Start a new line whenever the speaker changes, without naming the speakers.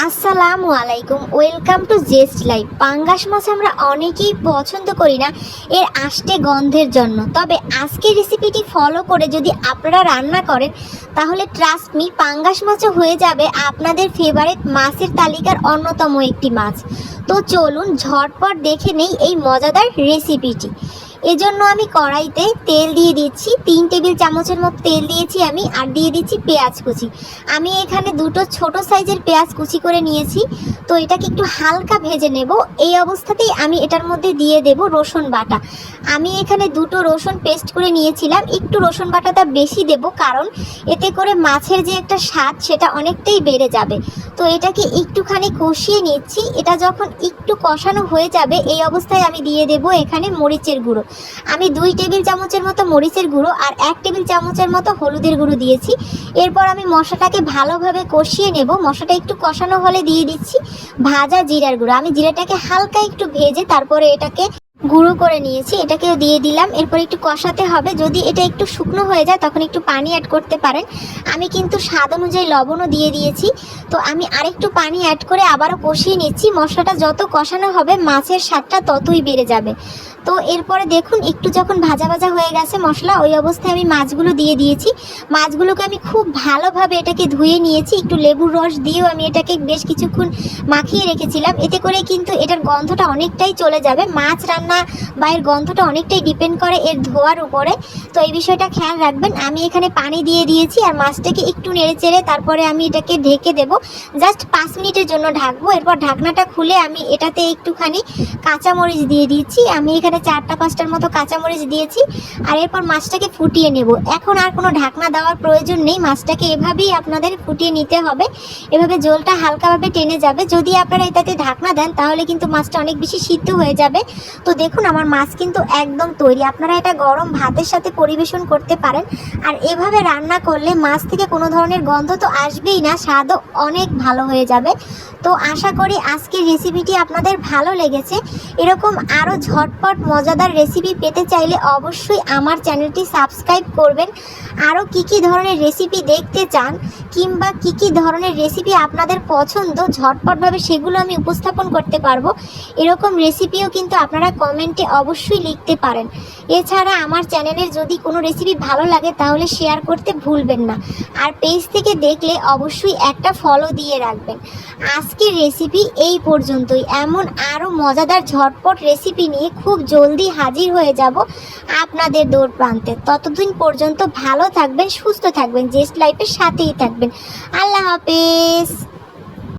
আসসালামু আলাইকুম, welcome to জেস্ট life. পাঙ্গাস মাছ আমরা অনেকেই পছন্দ করি না এর আষ্টে গন্ধের জন্য। তবে আজকের রেসিপিটি ফলো করে যদি আপনারা রান্না করেন তাহলে ট্রাস্ট মি, পাঙ্গাস মাছও হয়ে যাবে আপনাদের ফেভারিট মাছের তালিকার অন্যতম একটি মাছ। তো চলুন ঝটপট দেখে নেই এই মজাদার রেসিপিটি। এজন্য আমি কড়াইতে তেল দিয়ে দিচ্ছি, 3 টেবিল চামচের মতো তেল দিয়েছি আমি, আর দিয়ে দিচ্ছি পেঁয়াজ কুচি। আমি এখানে দুটো ছোট সাইজের পেঁয়াজ কুচি করে নিয়েছি। তো এটাকে একটু হালকা ভেজে নেব। এই অবস্থাতেই আমি এটার মধ্যে দিয়ে দেব রসুন বাটা। আমি এখানে দুটো রসুন পেস্ট করে নিয়েছিলাম। একটু রসুন বাটাটা বেশি দেব, কারণ এতে করে মাছের যে একটা স্বাদ সেটা অনেকটাই বেড়ে যাবে। তো এটাকে একটুখানি কষিয়ে নিচ্ছি। এটা যখন একটু কষানো হয়ে যাবে এই অবস্থায় আমি দিয়ে দেব এখানে মরিচের গুঁড়ো। আমি 2 টেবিল চামচের মতো মরিচের গুঁড়ো আর 1 টেবিল চামচের মতো হলুদের গুঁড়ো দিয়েছি। এরপর আমি মশলাটাকে ভালোভাবে কষিয়ে নেব। মশলাটা একটু কষানো হলে দিয়ে দিচ্ছি ভাজা জিরার গুঁড়ো। আমি জিরাটাকে হালকা একটু ভেজে তারপরে এটাকে গুঁড়ো করে নিয়েছি, এটাকেও দিয়ে দিলাম। এরপর একটু কষাতে হবে। যদি এটা একটু শুকনো হয়ে যায় তখন একটু পানি অ্যাড করতে পারেন। আমি কিন্তু স্বাদ অনুযায়ী লবণও দিয়ে দিয়েছি। তো আমি আরেকটু পানি অ্যাড করে আবারও কষিয়ে নিচ্ছি। মশলাটা যত কষানো হবে মাছের স্বাদটা ততই বেড়ে যাবে। তো এরপরে দেখুন একটু যখন ভাজা ভাজা হয়ে গেছে মশলা, ওই অবস্থায় আমি মাছগুলো দিয়ে দিয়েছি। মাছগুলোকে আমি খুব ভালোভাবে এটাকে ধুয়ে নিয়েছি। একটু লেবুর রস দিয়েও আমি এটাকে বেশ কিছুক্ষণ মাখিয়ে রেখেছিলাম। এতে করে কিন্তু এটার গন্ধটা অনেকটাই চলে যাবে। মাছ রান্না বা এর গন্ধটা অনেকটাই ডিপেন্ড করে এর ধোয়ার উপরে। তো এই বিষয়টা খেয়াল রাখবেন। আমি এখানে পানি দিয়ে দিয়েছি আর মাছটাকে একটু নেড়ে চেড়ে তারপরে আমি এটাকে ঢেকে দেব। জাস্ট 5 মিনিটের জন্য ঢাকবো। এরপর ঢাকনাটা খুলে আমি এটাতে একটুখানি কাঁচামরিচ দিয়ে দিচ্ছি। আমি এখানে 4-5টার মতো কাঁচামরিচ দিয়েছি। আর এরপর মাছটাকে ফুটিয়ে নেব। এখন আর কোনো ঢাকনা দেওয়ার প্রয়োজন নেই। মাছটাকে এভাবেই আপনাদের ফুটিয়ে নিতে হবে। এভাবে ঝোলটা হালকাভাবে টেনে যাবে। যদি আপনারা এটাতে ঢাকনা দেন তাহলে কিন্তু মাছটা অনেক বেশি সিদ্ধ হয়ে যাবে। তো দেখুন আমার মাছ কিন্তু একদম তৈরি। আপনারা এটা গরম ভাতের সাথে পরিবেশন করতে পারেন। আর এভাবে রান্না করলে মাছ থেকে কোনো ধরনের গন্ধ তো আসবেই না, স্বাদও অনেক ভালো হয়ে যাবে। তো আশা করি আজকের রেসিপিটি আপনাদের ভালো লেগেছে। এরকম আরও ঝটপট মজাদার রেসিপি পেতে চাইলে অবশ্যই আমার চ্যানেলটি সাবস্ক্রাইব করবেন। আরও কী ধরনের রেসিপি দেখতে চান কিংবা কী ধরনের রেসিপি আপনাদের পছন্দ ঝটপটভাবে সেগুলো আমি উপস্থাপন করতে পারবো, এরকম রেসিপিও কিন্তু আপনারা কমেন্টে অবশ্যই লিখতে পারেন। এছাড়া আমার চ্যানেলের যদি কোনো রেসিপি ভালো লাগে তাহলে শেয়ার করতে ভুলবেন না। আর পেজ থেকে দেখলে অবশ্যই একটা ফলো দিয়ে রাখবেন। আজকের রেসিপি এই পর্যন্তই। এমন আরও মজাদার ঝটপট রেসিপি নিয়ে খুব জলদি হাজির হয়ে যাব আপনাদের দৌড় প্রান্তে। ততদিন পর্যন্ত ভালো থাকবেন, সুস্থ থাকবেন, জেস্ট লাইফের সাথেই থাকবেন। আল্লাহ হাফেজ।